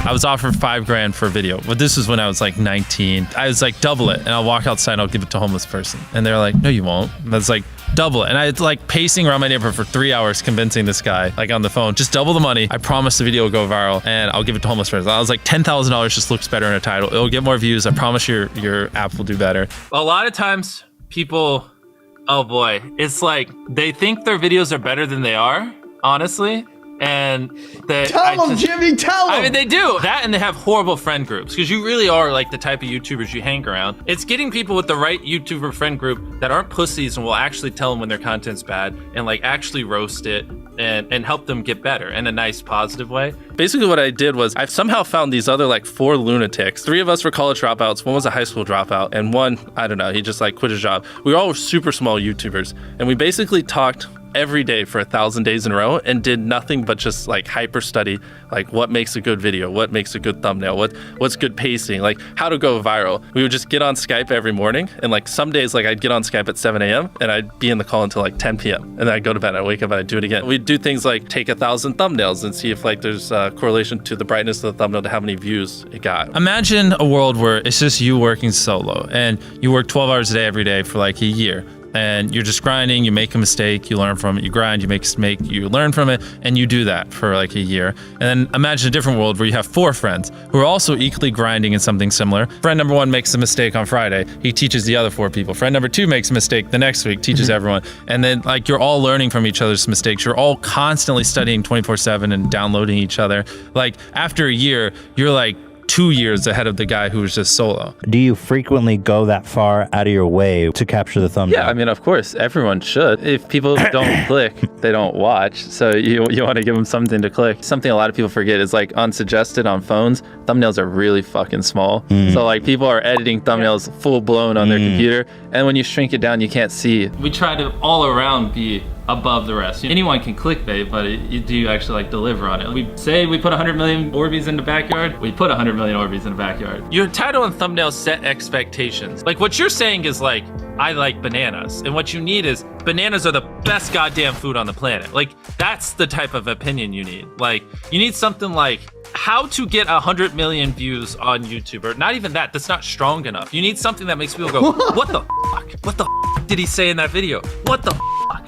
I was offered $5,000 for a video, but this was when I was like 19. I was like, double it, and I'll walk outside and I'll give it to a homeless person. And they're like, no, you won't. And I was like, double it. And I was like pacing around my neighborhood for 3 hours convincing this guy, like on the phone, just double the money. I promise the video will go viral and I'll give it to homeless person. I was like, $10,000 just looks better in a title. It'll get more views. I promise your app will do better. A lot of times people, oh boy, it's like they think their videos are better than they are, honestly. And tell them, Jimmy, tell them. I mean, they do that, and they have horrible friend groups because you really are like the type of YouTubers you hang around. It's getting people with the right YouTuber friend group that aren't pussies and will actually tell them when their content's bad and like actually roast it and help them get better in a nice, positive way. Basically what I did was I've somehow found these other like 4 lunatics. 3 of us were college dropouts. One was a high school dropout, and one, I don't know, he just like quit his job. We all were super small YouTubers, and we basically talked every day for 1,000 days in a row and did nothing but just like hyper study, like what makes a good video, what makes a good thumbnail, what's good pacing, like how to go viral. We would just get on Skype every morning, and like some days like I'd get on Skype at 7 a.m. and I'd be in the call until like 10 p.m. and then I'd go to bed, I'd wake up and I'd do it again. We'd do things like take 1,000 thumbnails and see if like there's a correlation to the brightness of the thumbnail to how many views it got. Imagine a world where it's just you working solo and you work 12 hours a day every day for like a year. And you're just grinding, you make a mistake, you learn from it, you grind, you make a mistake, you learn from it, and you do that for like a year. And then imagine a different world where you have 4 friends who are also equally grinding in something similar. Friend number 1 makes a mistake on Friday, he teaches the other 4 people. Friend number 2 makes a mistake the next week, teaches everyone. And then like you're all learning from each other's mistakes. You're all constantly studying 24/7 and downloading each other. Like after a year, you're like 2 years ahead of the guy who was just solo. Do you frequently go that far out of your way to capture the thumbnail? Yeah, I mean, of course, everyone should. If people don't click, they don't watch. So you want to give them something to click. Something a lot of people forget is like unsuggested on phones, thumbnails are really fucking small. So like people are editing thumbnails full blown on their computer, and when you shrink it down, you can't see. We try to all around be above the rest. Anyone can clickbait, but you do actually like deliver on it. We say we put 100 million Orbeez in the backyard, we put 100 million Orbeez in the backyard. Your title and thumbnail set expectations. Like what you're saying is like, I like bananas. And what you need is bananas are the best goddamn food on the planet. Like that's the type of opinion you need. Like you need something like how to get 100 million views on YouTube, or not even that, that's not strong enough. You need something that makes people go, what the fuck? What the fuck did he say in that video? What the fuck?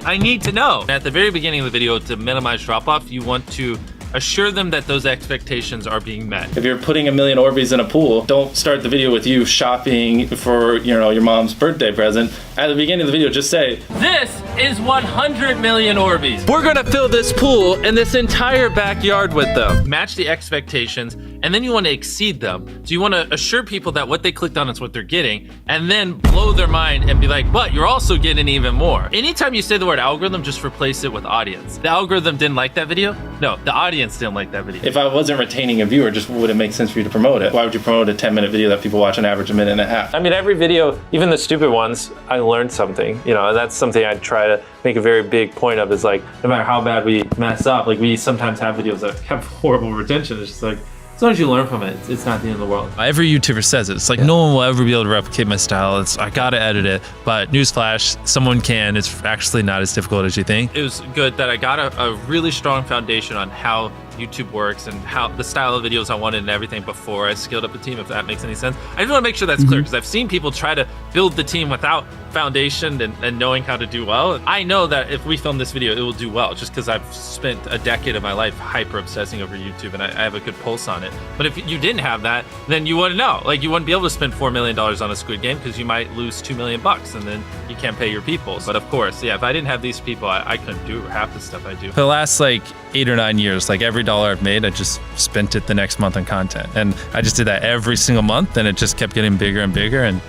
I need to know. At the very beginning of the video, to minimize drop-off, you want to assure them that those expectations are being met. If you're putting 1 million Orbeez in a pool, don't start the video with you shopping for, you know, your mom's birthday present. At the beginning of the video, just say, this is 100 million Orbeez. We're gonna fill this pool and this entire backyard with them. Match the expectations, and then you want to exceed them. So you want to assure people that what they clicked on is what they're getting, and then blow their mind and be like, but you're also getting even more. Anytime you say the word algorithm, just replace it with audience. The algorithm didn't like that video? No, the audience didn't like that video. If I wasn't retaining a viewer, just would it make sense for you to promote it? Why would you promote a 10-minute video that people watch on average a minute and a half? I mean, every video, even the stupid ones, I learned something, you know, and that's something I try to make a very big point of, is like, no matter how bad we mess up, like we sometimes have videos that have horrible retention. It's just like, as long as you learn from it, it's not the end of the world. Every YouTuber says it. It's like no one will ever be able to replicate my style. I gotta edit it, but newsflash, someone can. It's actually not as difficult as you think. It was good that I got a really strong foundation on how YouTube works and how the style of videos I wanted and everything before I scaled up the team, if that makes any sense. I just want to make sure that's clear, because I've seen people try to build the team without foundation and knowing how to do well. I know that if we film this video, it will do well, just because I've spent a decade of my life hyper obsessing over YouTube and I have a good pulse on it. But if you didn't have that, then you wouldn't know. Like you wouldn't be able to spend $4 million on a Squid Game, because you might lose $2 million and then you can't pay your people. But of course, yeah, if I didn't have these people, I couldn't do half the stuff I do. For the last like 8 or 9 years, like every dollar I've made, I just spent it the next month on content. And I just did that every single month, and it just kept getting bigger and bigger, and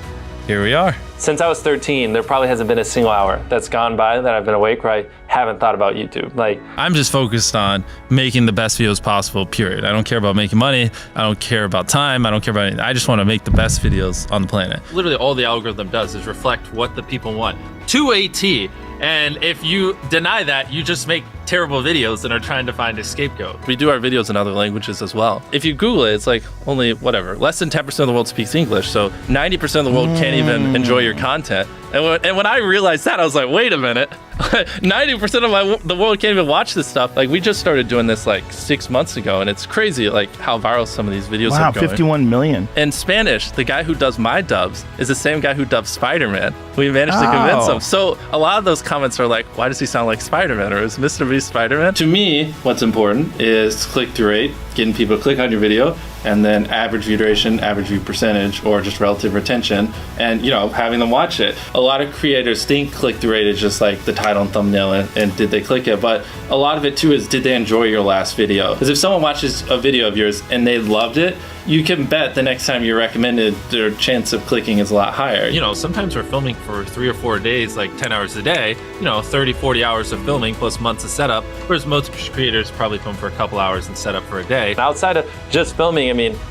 here we are. Since I was 13, there probably hasn't been a single hour that's gone by that I've been awake where I haven't thought about YouTube. Like, I'm just focused on making the best videos possible, period. I don't care about making money. I don't care about time. I don't care about anything. I just want to make the best videos on the planet. Literally all the algorithm does is reflect what the people want to a T. And if you deny that, you just make terrible videos and are trying to find a scapegoat. We do our videos in other languages as well. If you Google it, it's like only whatever, less than 10% of the world speaks English. So 90% of the world can't even enjoy your content. And when I realized that, I was like, wait a minute, 90% of the world can't even watch this stuff. Like, we just started doing this like 6 months ago, and it's crazy like how viral some of these videos Wow, are going. 51 million. In Spanish, the guy who does my dubs is the same guy who dubbed Spider-Man. We managed to convince him. So a lot of those comments are like, why does he sound like Spider-Man? Or is MrBeast Spider-Man? To me, what's important is click-through rate, getting people to click on your video, and then average view duration, average view percentage, or just relative retention, and having them watch it. A lot of creators think click-through rate is just like the title and thumbnail and did they click it, but a lot of it too is did they enjoy your last video? Because if someone watches a video of yours and they loved it, you can bet the next time you're recommended, their chance of clicking is a lot higher. Sometimes we're filming for 3 or 4 days, like 10 hours a day, 30, 40 hours of filming plus months of setup, whereas most creators probably film for a couple hours and set up for a day. Outside of just filming,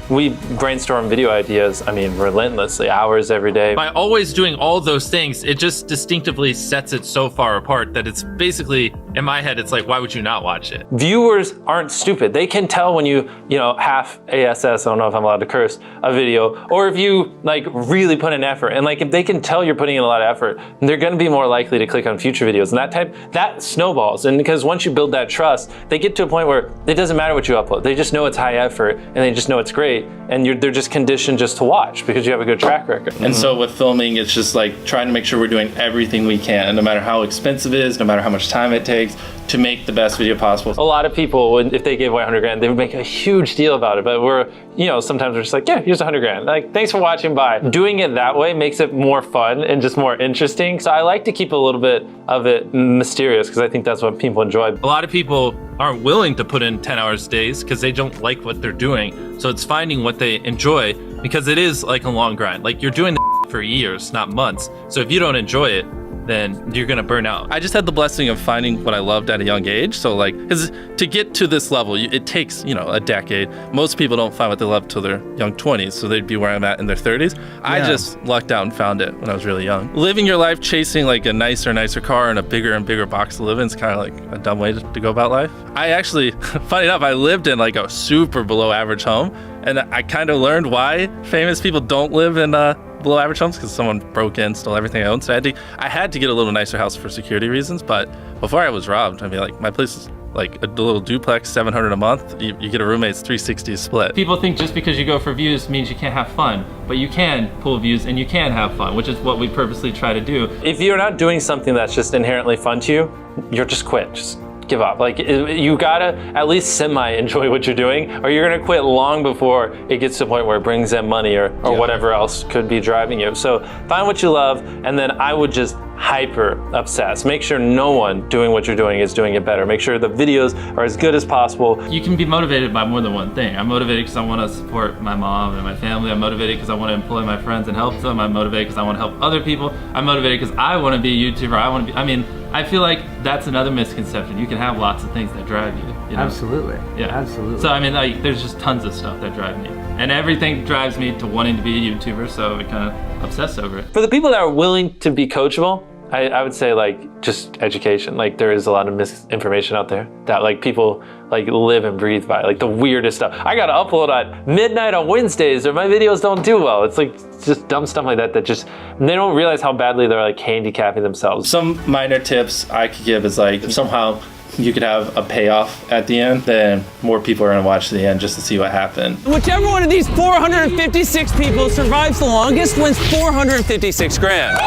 we brainstorm video ideas, relentlessly, hours every day. By always doing all those things, it just distinctively sets it so far apart that it's basically, in my head, it's like, why would you not watch it? Viewers aren't stupid. They can tell when you half ASS, I don't know if I'm allowed to curse, a video, or if you really put in effort. And if they can tell you're putting in a lot of effort, they're gonna be more likely to click on future videos. And that snowballs. And because once you build that trust, they get to a point where it doesn't matter what you upload. They just know it's high effort and they just know it's great. And they're just conditioned just to watch because you have a good track record. And so with filming, it's just trying to make sure we're doing everything we can, no matter how expensive it is, no matter how much time it takes, to make the best video possible. A lot of people, if they gave away 100 grand, they would make a huge deal about it. But sometimes we're just like, yeah, here's 100 grand. Thanks for watching, bye. Doing it that way makes it more fun and just more interesting. So I like to keep a little bit of it mysterious because I think that's what people enjoy. A lot of people aren't willing to put in 10 hours days because they don't like what they're doing. So it's finding what they enjoy because it is like a long grind. You're doing for years, not months. So if you don't enjoy it, then you're gonna burn out. I just had the blessing of finding what I loved at a young age. So because to get to this level, it takes, a decade. Most people don't find what they love till their young 20s. So they'd be where I'm at in their 30s. I just lucked out and found it when I was really young. Living your life chasing a nicer car and a bigger and bigger box to live in is kind of a dumb way to go about life. I actually, funny enough, I lived in a super below average home. And I kind of learned why famous people don't live in below average homes, because someone broke in, stole everything I owned. So I had to get a little nicer house for security reasons. But before I was robbed, my place is a little duplex, $700 a month. You get a roommate's $360 split. People think just because you go for views means you can't have fun, but you can pull views and you can have fun, which is what we purposely try to do. If you're not doing something that's just inherently fun to you, you're just quit. Just give up. You gotta at least semi-enjoy what you're doing, or you're gonna quit long before it gets to the point where it brings in money or whatever else could be driving you. So find what you love, and then I would just hyper obsess. Make sure no one doing what you're doing is doing it better. Make sure the videos are as good as possible. You can be motivated by more than one thing. I'm motivated because I want to support my mom and my family. I'm motivated because I want to employ my friends and help them. I'm motivated because I want to help other people. I'm motivated because I want to be a YouTuber. I feel like that's another misconception. You can have lots of things that drive you. Absolutely. Yeah. Absolutely. So there's just tons of stuff that drive me. And everything drives me to wanting to be a YouTuber, so I kind of obsess over it. For the people that are willing to be coachable, I would say just education. There is a lot of misinformation out there that people live and breathe by, the weirdest stuff. I gotta upload at midnight on Wednesdays or my videos don't do well. It's just dumb stuff like that they don't realize how badly they're handicapping themselves. Some minor tips I could give is if somehow you could have a payoff at the end, then more people are gonna watch the end just to see what happened. Whichever one of these 456 people survives the longest wins 456 grand.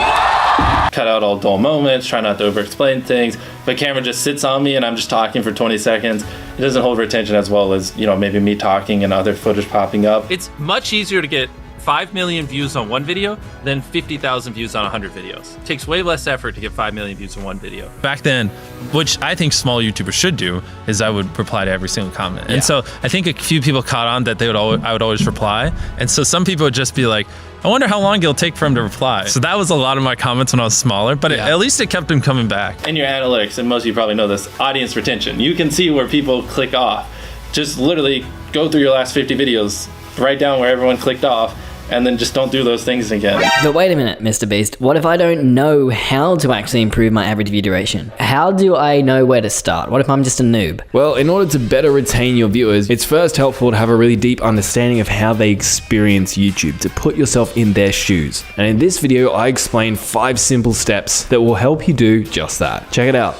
Cut out all dull moments, try not to over-explain things. If a camera just sits on me and I'm just talking for 20 seconds, it doesn't hold retention as well as, maybe me talking and other footage popping up. It's much easier to get 5 million views on one video than 50,000 views on 100 videos. It takes way less effort to get 5 million views on one video. Back then, which I think small YouTubers should do, is I would reply to every single comment. And so I think a few people caught on that I would always reply. And so some people would just be like, I wonder how long it'll take for him to reply. So that was a lot of my comments when I was smaller, but at least it kept him coming back. In your analytics, and most of you probably know this, audience retention. You can see where people click off. Just literally go through your last 50 videos, write down where everyone clicked off, and then just don't do those things again. But wait a minute, Mr. Beast. What if I don't know how to actually improve my average view duration? How do I know where to start? What if I'm just a noob? Well, in order to better retain your viewers, it's first helpful to have a really deep understanding of how they experience YouTube, to put yourself in their shoes. And in this video, I explain 5 simple steps that will help you do just that. Check it out.